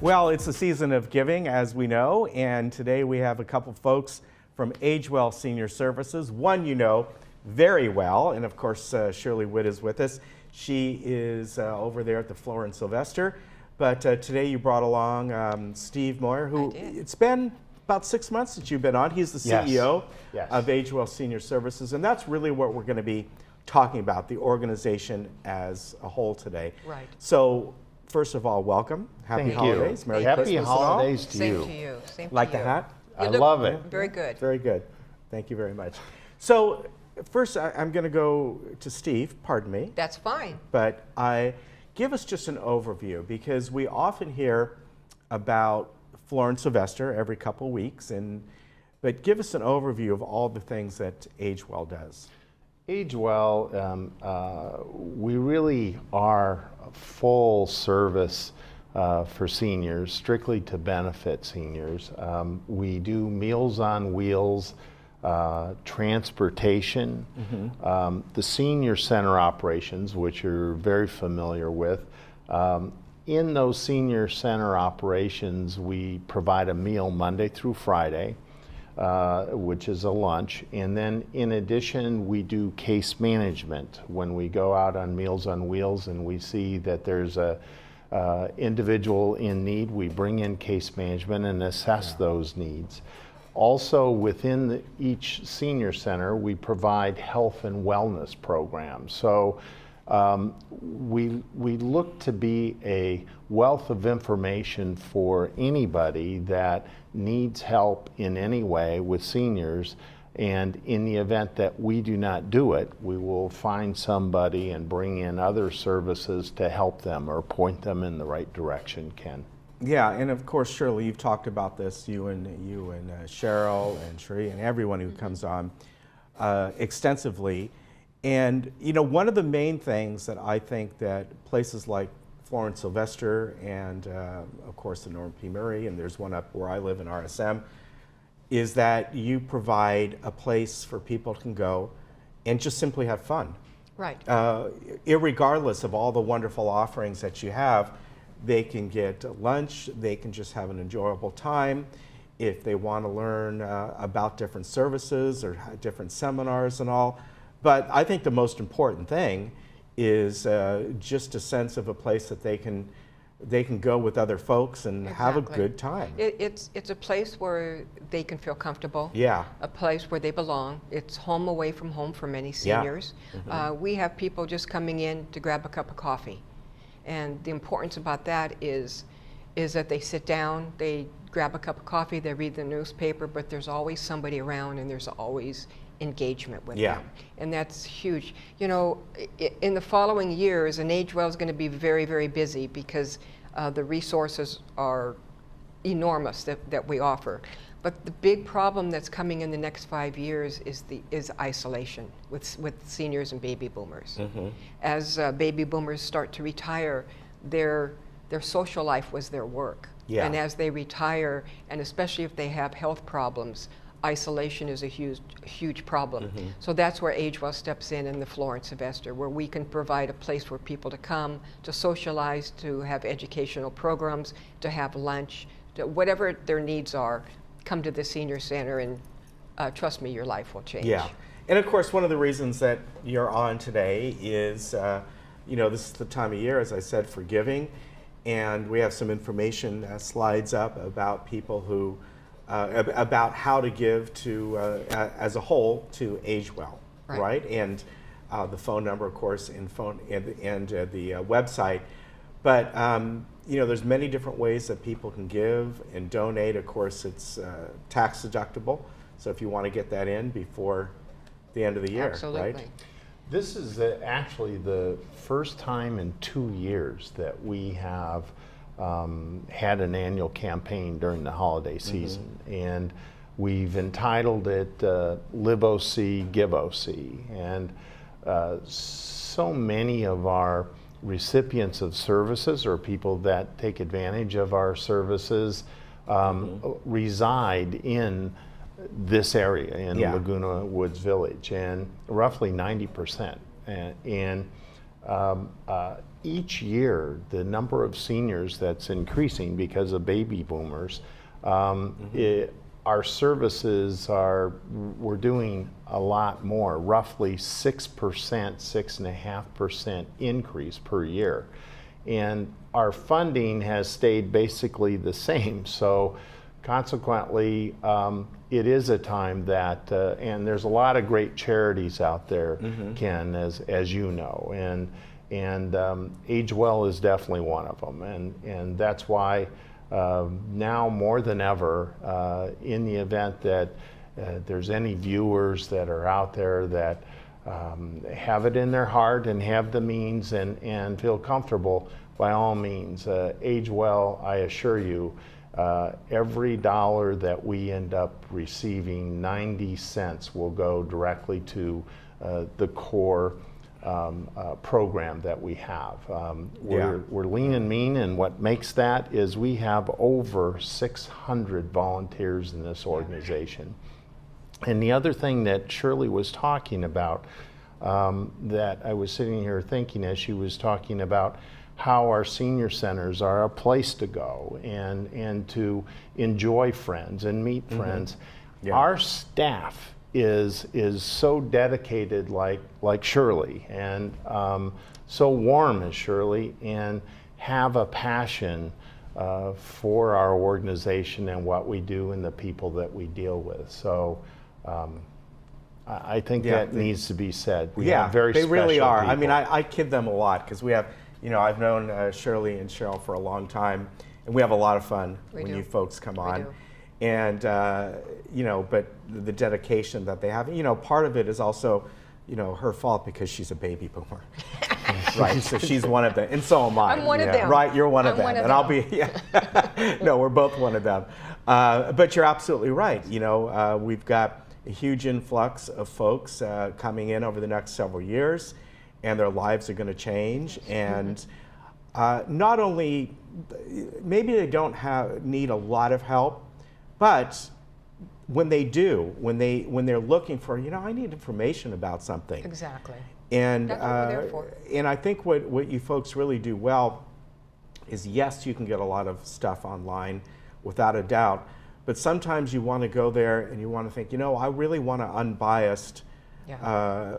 Well, it's a season of giving, as we know, and today we have a couple folks from Age Well Senior Services. One you know very well, and of course Shirley Witt is with us. She is over there at the Florence Sylvester, but today you brought along Steve Moyer, who it's been about 6 months since you've been on. He's the CEO of Age Well Senior Services, and that's really what we're going to be talking about, the organization as a whole today. Right. So, first of all, welcome. Happy holidays. Merry Happy Christmas holidays to you. Same to you. Same Like to the you. hat? I love it. Very good. Very good. Thank you very much. So, first I'm going to go to Steve, pardon me. That's fine. But give us just an overview, because we often hear about Florence Sylvester every couple weeks, but give us an overview of all the things that Age Well does. Age Well, we really are a full service for seniors, strictly to benefit seniors. We do Meals on Wheels, transportation, the senior center operations, which you're very familiar with. In those senior center operations, we provide a meal Monday through Friday, which is a lunch. And then in addition, we do case management. When we go out on Meals on Wheels and we see that there's a individual in need, we bring in case management and assess those needs. Also, within each senior center, we provide health and wellness programs. So we look to be a wealth of information for anybody that needs help in any way with seniors, and in the event that we do not do it, we will find somebody and bring in other services to help them or point them in the right direction, Ken. Yeah, and of course, Shirley, you've talked about this, you and Cheryl and Sheree and everyone who comes on extensively. And you know, one of the main things that I think that places like Florence Sylvester and of course the Norm P. Murray, and there's one up where I live in RSM, is that you provide a place for people can go and just simply have fun. Right. Irregardless of all the wonderful offerings that you have, they can get lunch, they can just have an enjoyable time. If they want to learn about different services or different seminars and all. But I think the most important thing is just a sense of a place that they can go with other folks and have a good time. It's a place where they can feel comfortable. Yeah. A place where they belong. It's home away from home for many seniors. Yeah. We have people just coming in to grab a cup of coffee. And the importance about that is that they sit down, they grab a cup of coffee, they read the newspaper, but there's always somebody around and there's always engagement with them. And that's huge. You know, in the following years, and Age Well is going to be very, very busy because the resources are enormous that we offer. But the big problem that's coming in the next 5 years is isolation with seniors and baby boomers. As baby boomers start to retire, their social life was their work. And as they retire, and especially if they have health problems, isolation is a huge problem. So that's where Age Well steps in the Florence Sylvester, where we can provide a place for people to come, to socialize, to have educational programs, to have lunch, to whatever their needs are. Come to the senior center, and trust me, your life will change. Yeah, and of course, one of the reasons that you're on today is, you know, this is the time of year, as I said, for giving, and we have some information slides up about people who, about how to give to, as a whole, to Age Well, right? And the phone number, of course, and the website, but. You know, there's many different ways that people can give and donate. Of course, it's tax deductible. So if you want to get that in before the end of the year, right? This is actually the first time in 2 years that we have had an annual campaign during the holiday season. And we've entitled it Live OC, Give OC. And so many of our recipients of services or people that take advantage of our services reside in this area in Laguna Woods Village, and roughly 90%. And each year, the number of seniors that's increasing because of baby boomers, our services we're doing a lot more, roughly 6%, 6.5% increase per year. And our funding has stayed basically the same. So consequently, it is a time that, and there's a lot of great charities out there, Ken, as you know, and Age Well is definitely one of them. And that's why now more than ever, in the event that there's any viewers that are out there that have it in their heart and have the means and feel comfortable, by all means, Age Well, I assure you, every dollar that we end up receiving, 90 cents will go directly to the core program that we have. We're lean and mean, and what makes that is we have over 600 volunteers in this organization. And the other thing that Shirley was talking about, that I was sitting here thinking as she was talking about how our senior centers are a place to go and to enjoy friends and meet friends. Our staff is so dedicated like Shirley, and so warm as Shirley, and have a passion for our organization and what we do and the people that we deal with. So I think that needs to be said. We have very they really special are. people. I mean, I kid them a lot because we have, you know, I've known Shirley and Cheryl for a long time, and we have a lot of fun when you folks come on. And, you know, but the dedication that they have, you know, part of it is also, you know, her fault because she's a baby boomer. Right, so she's one of them, and so am I. I'm one of them. Right, you're one of them, one of and them. I'll be, no, we're both one of them. But you're absolutely right. You know, we've got a huge influx of folks coming in over the next several years, and their lives are going to change. And not only, maybe they don't need a lot of help, but when they do, when they're looking for, you know, I need information about something. Exactly. And that's what we're there for. And I think what you folks really do well is, yes, you can get a lot of stuff online, without a doubt, but sometimes you want to go there and you want to think, you know, I really want an unbiased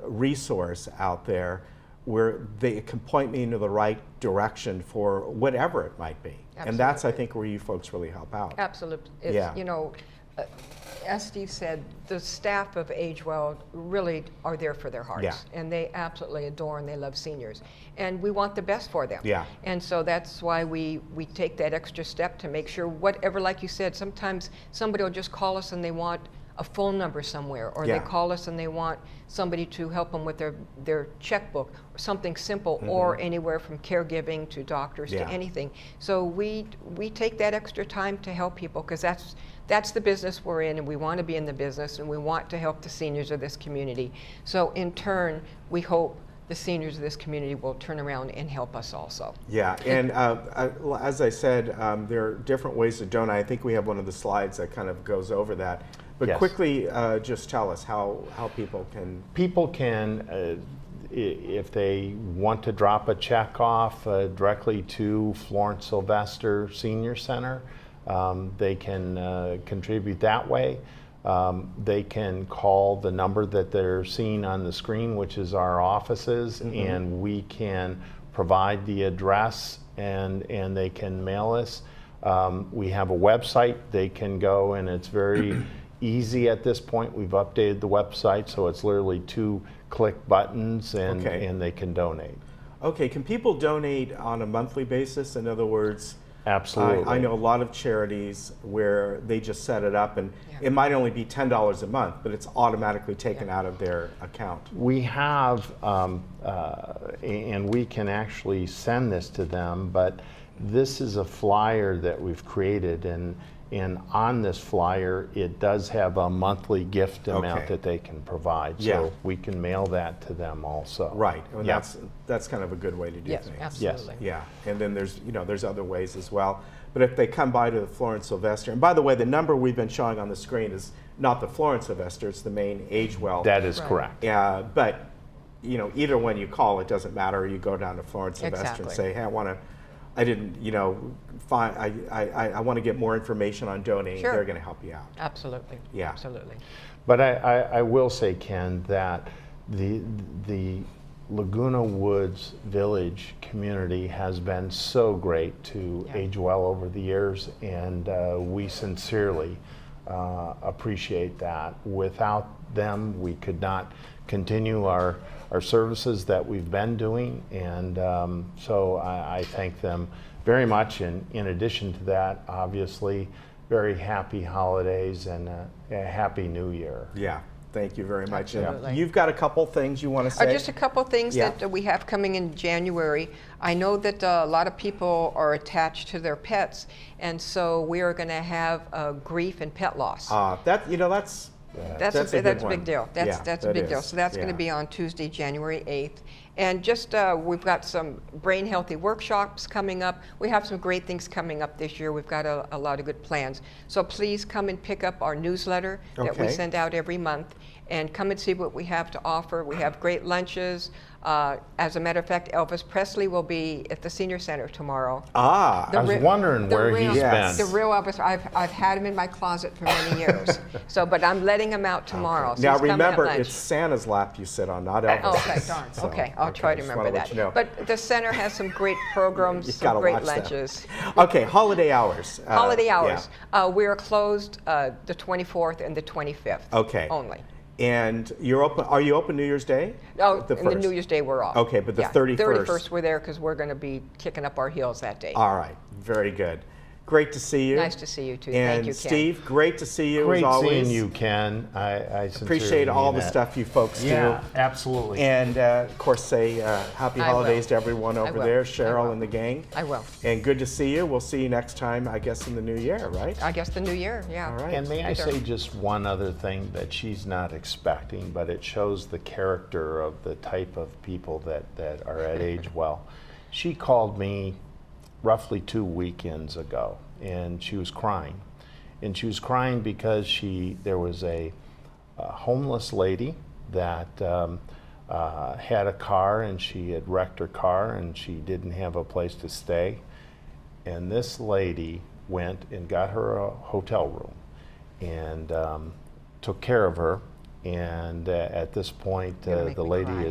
resource out there where they can point me into the right direction for whatever it might be. Absolutely. And that's, I think, where you folks really help out. Absolutely. It's, you know, as Steve said, the staff of Age Well really are there for their hearts, and they absolutely adore and they love seniors, and we want the best for them. And so that's why we take that extra step to make sure whatever, like you said, sometimes somebody will just call us and they want a phone number somewhere, or they call us and they want somebody to help them with their checkbook, or something simple, or anywhere from caregiving to doctors to anything. So we take that extra time to help people, because that's the business we're in, and we want to be in the business, and we want to help the seniors of this community. So in turn, we hope the seniors of this community will turn around and help us also. Yeah, and as I said, there are different ways to donate. I think we have one of the slides that kind of goes over that. But quickly, just tell us how people can... People can, if they want to drop a check off directly to Florence Sylvester Senior Center, they can contribute that way. They can call the number that they're seeing on the screen, which is our offices, and we can provide the address, and they can mail us. We have a website they can go, and it's very easy at this point. We've updated the website, so it's literally 2 click buttons, and they can donate. Okay, can people donate on a monthly basis? In other words, absolutely. I know a lot of charities where they just set it up, and it might only be $10 a month, but it's automatically taken out of their account. We have, and we can actually send this to them, but this is a flyer that we've created, and on this flyer, it does have a monthly gift amount that they can provide. So we can mail that to them also. Right. And that's kind of a good way to do things. Absolutely. Yeah. And then there's other ways as well. But if they come by to the Florence Sylvester, and by the way, the number we've been showing on the screen is not the Florence Sylvester, it's the main Age Well. That is correct. Yeah. But you know, either when you call, it doesn't matter. You go down to Florence, Sylvester, and Exactly. say, hey, I didn't, you know, I want to get more information on donating. Sure. They're going to help you out. Absolutely. Yeah. Absolutely. But I will say, Ken, that the Laguna Woods Village community has been so great to Yeah. age well over the years, and we sincerely appreciate that. Without them, we could not continue our services that we've been doing, and so I thank them very much. And in addition to that, obviously, very happy holidays and a happy new year. Yeah. Thank you very much. And Absolutely. you've got a couple things you want to say? Just a couple things Yeah. that we have coming in January. I know that a lot of people are attached to their pets, and so we are going to have grief and pet loss. That, you know, that's That's a a good big one. deal. That's Yeah, a that big deal. is. So that's going Yeah. to be on Tuesday, January 8th. And just we've got some brain healthy workshops coming up. We have some great things coming up this year. We've got a lot of good plans. So please come and pick up our newsletter that we Okay. send out every month, and come and see what we have to offer. We have great lunches. As a matter of fact, Elvis Presley will be at the Senior Center tomorrow. Ah, The I was real- wondering the where real- he's Yes. been. The real Elvis, I've had him in my closet for many years. So, but I'm letting him out tomorrow. So now he's coming at remember, lunch. it's Santa's lap you sit on, not Elvis. Okay, darn. So, Okay, I'll try to just remember wanna let that. you know. But the center has some great programs, You've some gotta great watch them. lunches. Okay, holiday hours. Holiday yeah. hours. We are closed the 24th and the 25th. Okay. Only. And you're open. Are you open New Year's Day? Oh, The and the first. New Year's Day we're off. Okay, but the Yeah, 31st. 31st we're there because we're going to be kicking up our heels that day. All right, very good. Great to see you. Nice to see you too. And Thank you, Ken. Steve, great to see you Great as always. seeing you, Ken. I sincerely Appreciate all mean the that. stuff you folks Yeah, do. absolutely. And of course, say happy I will. holidays to everyone over will. there, I Cheryl will. and the gang. I will. And good to see you. We'll see you next time, I guess, in the new year, right? I guess the new year, yeah. All right. And may I Good. say just one other thing that she's not expecting, but it shows the character of the type of people that are at age well. She called me roughly 2 weekends ago, and she was crying. And she was crying because there was a homeless lady that had a car, and she had wrecked her car, and she didn't have a place to stay. And this lady went and got her a hotel room and took care of her. And at this point, You're gonna make the me lady cry.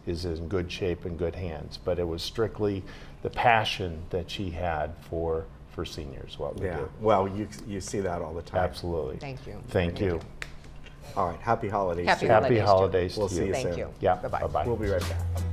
is in good shape and good hands. But it was strictly the passion that she had for seniors, what we Yeah. do. Well, you see that all the time. Absolutely. Thank you. Thank you. All right. Happy holidays. Happy to you. holidays Happy to you. holidays We'll to see you. you Thank soon. you. Yeah. Bye-bye. Bye-bye. We'll be right back.